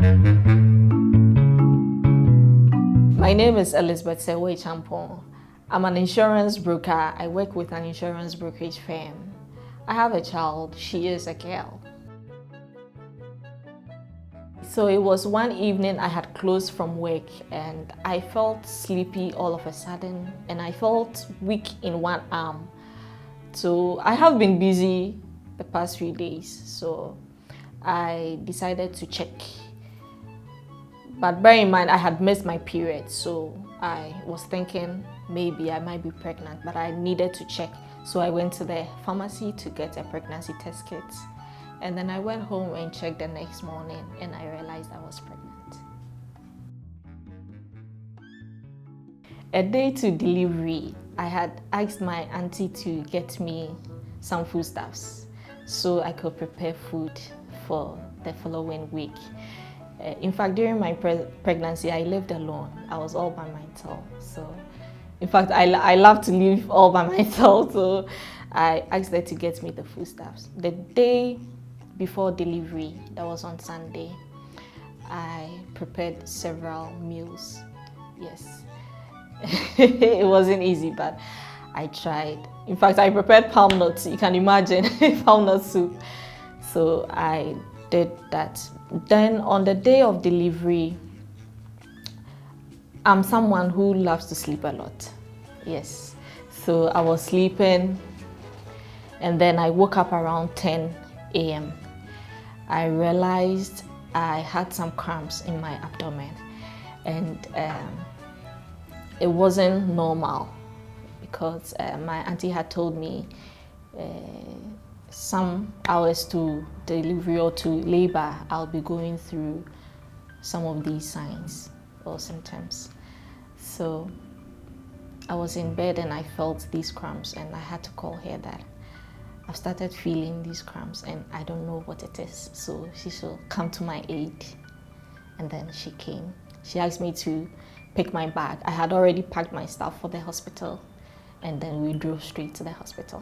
My name is Elizabeth Sewe Champon. I'm an insurance broker. I work with an insurance brokerage firm. I have a child. She is a girl. So it was one evening I had closed from work and I felt sleepy all of a sudden and I felt weak in one arm. So I have been busy the past few days, so I decided to check. But bear in mind, I had missed my period, so I was thinking maybe I might be pregnant, but I needed to check. So I went to the pharmacy to get a pregnancy test kit. And then I went home and checked the next morning, and I realized I was pregnant. A day to delivery, I had asked my auntie to get me some foodstuffs so I could prepare food for the following week. In fact, during my pregnancy, I lived alone. I was all by myself. So, in fact, I love to live all by myself. So, I asked her to get me the foodstuffs. The day before delivery, that was on Sunday, I prepared several meals. Yes, it wasn't easy, but I tried. In fact, I prepared palm nuts. You can imagine palm nut soup. So I did that. Then on the day of delivery, I'm someone who loves to sleep a lot. Yes. So I was sleeping and then I woke up around 10 a.m. I realized I had some cramps in my abdomen and it wasn't normal because my auntie had told me some hours to delivery or to labor, I'll be going through some of these signs or symptoms. So I was in bed and I felt these cramps and I had to call her that I've started feeling these cramps and I don't know what it is. So she should come to my aid. And then she came. She asked me to pick my bag. I had already packed my stuff for the hospital and then we drove straight to the hospital.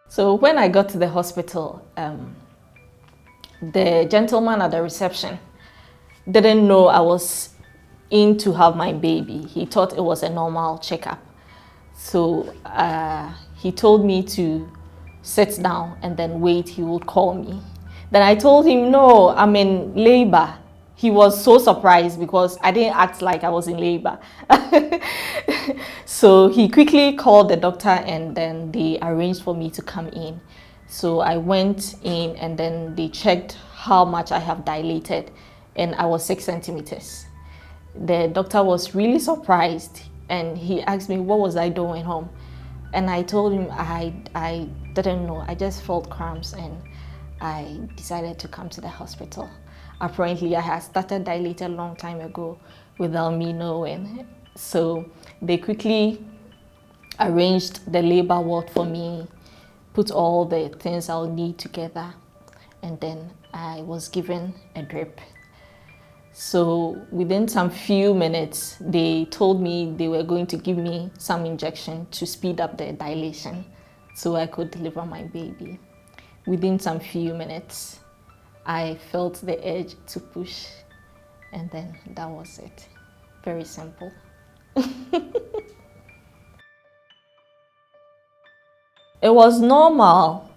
So when I got to the hospital, the gentleman at the reception didn't know I was in to have my baby. He thought it was a normal checkup. So he told me to sit down and then wait, he would call me. Then I told him, no, I'm in labor. He was so surprised because I didn't act like I was in labor. So he quickly called the doctor and then they arranged for me to come in. So I went in and then they checked how much I have dilated and I was 6 centimeters. The doctor was really surprised and he asked me what was I doing home. And I told him I didn't know, I just felt cramps and I decided to come to the hospital. Apparently, I had started dilated a long time ago without me knowing. So they quickly arranged the labor ward for me, put all the things I'll need together, and then I was given a drip. So within some few minutes, they told me they were going to give me some injection to speed up the dilation so I could deliver my baby. Within some few minutes, I felt the urge to push and then that was it. Very simple. It was normal.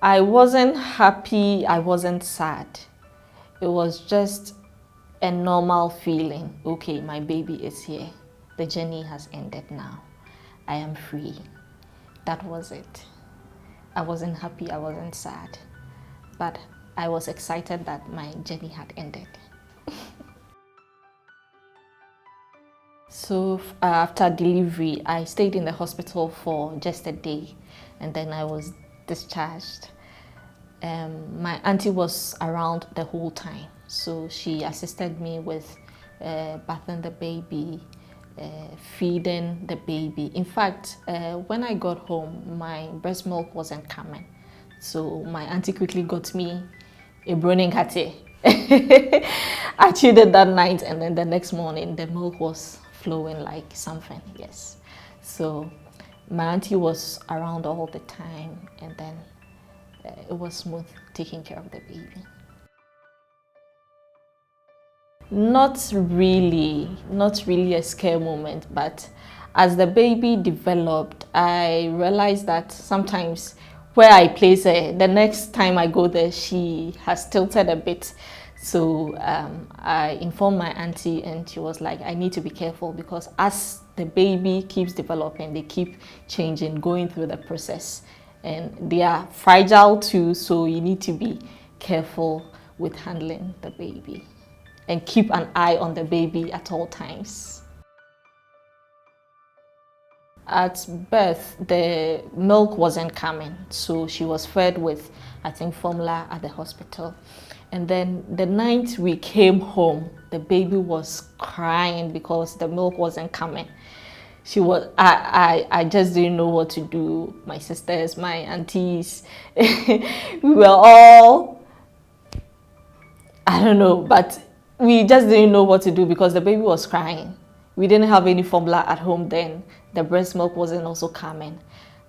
I wasn't happy, I wasn't sad. It was just a normal feeling. Okay, my baby is here. The journey has ended now. I am free. That was it. I wasn't happy, I wasn't sad. But I was excited that my journey had ended. So after delivery, I stayed in the hospital for just a day and then I was discharged. My auntie was around the whole time. So she assisted me with bathing the baby, feeding the baby. In fact, when I got home, my breast milk wasn't coming. So my auntie quickly got me a browning kate. I chewed it that night and then the next morning the milk was flowing like something, yes. So my auntie was around all the time and then it was smooth taking care of the baby. Not really, not really a scare moment, but as the baby developed, I realized that sometimes where I place her, the next time I go there, she has tilted a bit. So I informed my auntie, and she was like, I need to be careful, because as the baby keeps developing, they keep changing, going through the process, and they are fragile too, so you need to be careful with handling the baby and keep an eye on the baby at all times. At birth, the milk wasn't coming, so she was fed with, I think, formula at the hospital. And then the night we came home, the baby was crying because the milk wasn't coming. She was, I just didn't know what to do. My sisters, my aunties, we were all, I don't know, but we just didn't know what to do because the baby was crying. We didn't have any formula at home then. The breast milk wasn't also coming.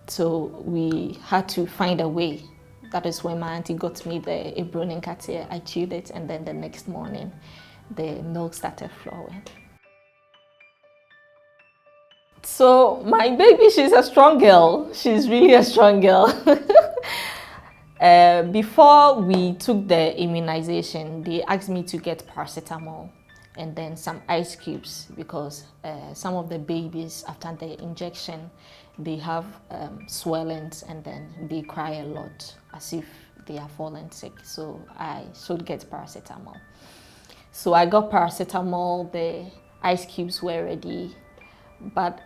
So we had to find a way. That is when my auntie got me the Ebronin Katia. I chewed it, and then the next morning, the milk started flowing. So my baby, she's a strong girl. She's really a strong girl. Before we took the immunization, they asked me to get paracetamol and then some ice cubes, because some of the babies, after the injection, they have swellings, and then they cry a lot as if they are fallen sick. So I should get paracetamol. So I got paracetamol, the ice cubes were ready, but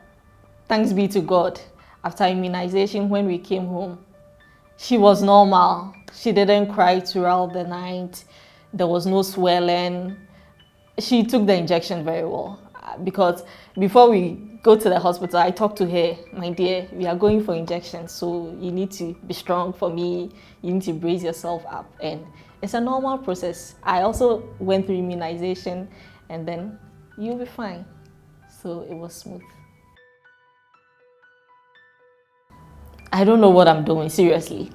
thanks be to God, after immunization, when we came home, she was normal. She didn't cry throughout the night. There was no swelling. She took the injection very well, because before we go to the hospital, I talked to her, my dear, we are going for injections, so you need to be strong for me. You need to brace yourself up. And it's a normal process. I also went through immunization, and then you'll be fine. So it was smooth. I don't know what I'm doing, seriously.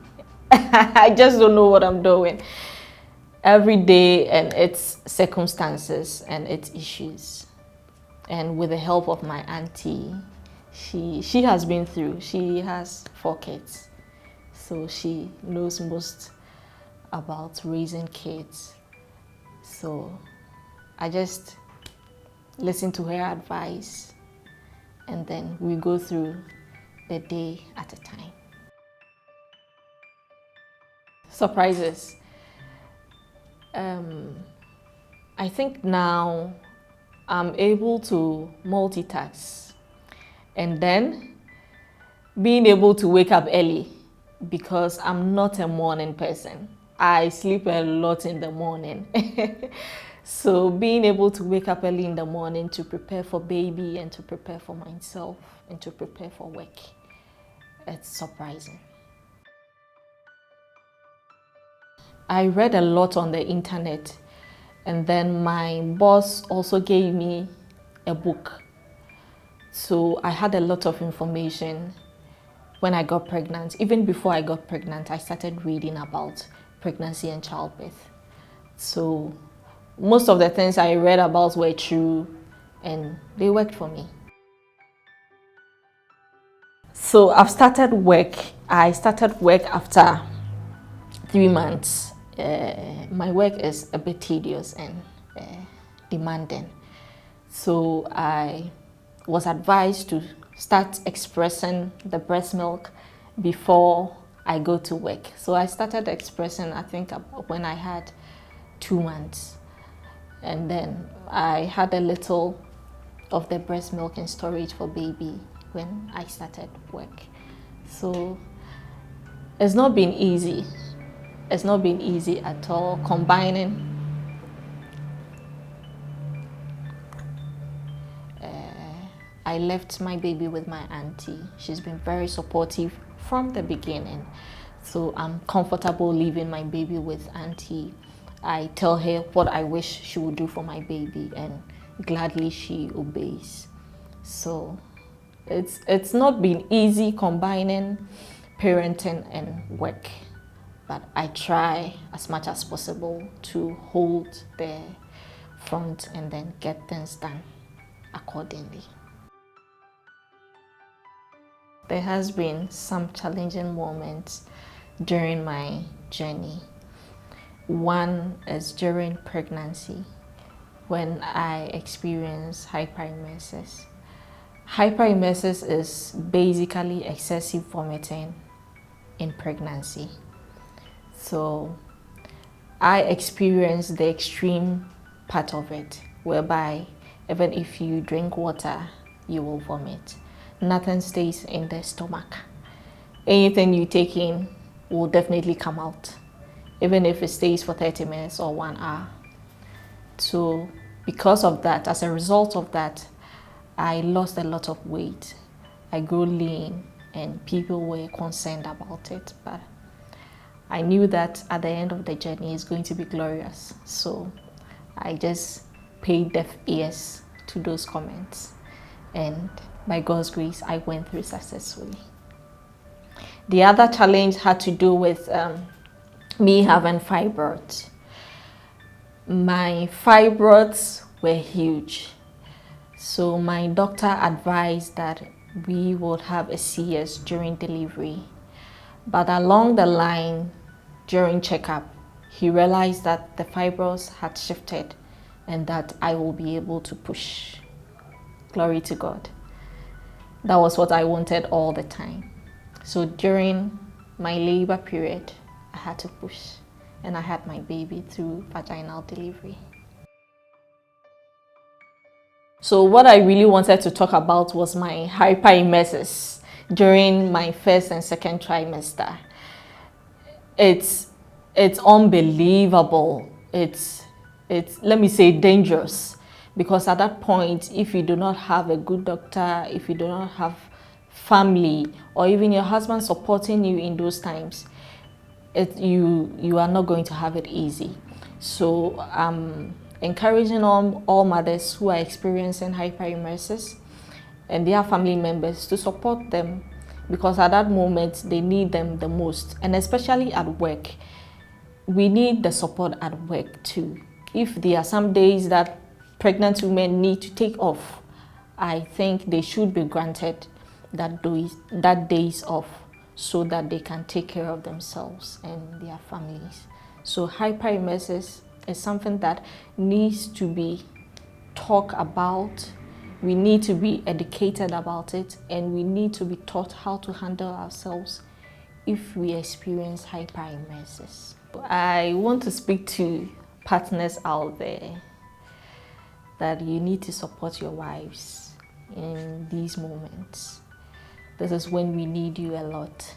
I just don't know what I'm doing. Every day and its circumstances and its issues. And with the help of my auntie, she has been through. She has 4 kids. So she knows most about raising kids. So I just listen to her advice, and then we go through the day at a time. Surprises. I think now I'm able to multitask, and then being able to wake up early, because I'm not a morning person. I sleep a lot in the morning. So being able to wake up early in the morning to prepare for baby, and to prepare for myself, and to prepare for work, it's surprising. I read a lot on the internet, and then my boss also gave me a book. So I had a lot of information when I got pregnant. Even before I got pregnant, I started reading about pregnancy and childbirth. So most of the things I read about were true, and they worked for me. So I've started work. I started work after 3 months. My work is a bit tedious and demanding. So I was advised to start expressing the breast milk before I go to work. So I started expressing, I think, when I had 2 months. And then I had a little of the breast milk in storage for baby when I started work. So it's not been easy. It's not been easy at all, combining I left my baby with my auntie. She's been very supportive from the beginning. So I'm comfortable leaving my baby with auntie. I tell her what I wish she would do for my baby, and gladly she obeys. So it's not been easy combining parenting and work, but I try as much as possible to hold the front and then get things done accordingly. There has been some challenging moments during my journey. One is during pregnancy when I experienced hyperemesis. Hyperemesis is basically excessive vomiting in pregnancy. So I experienced the extreme part of it, whereby even if you drink water, you will vomit. Nothing stays in the stomach. Anything you take in will definitely come out, even if it stays for 30 minutes or 1 hour. So because of that, as a result of that, I lost a lot of weight. I grew lean and people were concerned about it. But I knew that at the end of the journey it's going to be glorious. So I just paid deaf ears to those comments. And by God's grace, I went through successfully. The other challenge had to do with me having fibroids. My fibroids were huge. So my doctor advised that we would have a CS during delivery. But along the line, during checkup, he realized that the fibroids had shifted and that I will be able to push. Glory to God. That was what I wanted all the time. So during my labor period, I had to push, and I had my baby through vaginal delivery. So what I really wanted to talk about was my hyperemesis during my first and second trimester. It's unbelievable. It's let me say dangerous, because at that point, if you do not have a good doctor, if you do not have family, or even your husband supporting you in those times, you are not going to have it easy. So I'm encouraging all mothers who are experiencing hyperemesis and their family members to support them, because at that moment they need them the most, and especially at work. We need the support at work too. If there are some days that pregnant women need to take off, I think they should be granted that days off, so that they can take care of themselves and their families. So hyperemesis is something that needs to be talked about. We need to be educated about it, and we need to be taught how to handle ourselves if we experience hyperemesis. I want to speak to partners out there that you need to support your wives in these moments. This is when we need you a lot,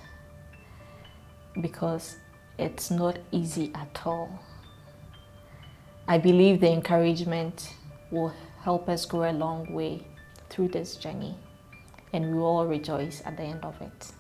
because it's not easy at all. I believe the encouragement will help us go a long way through this journey, and we will all rejoice at the end of it.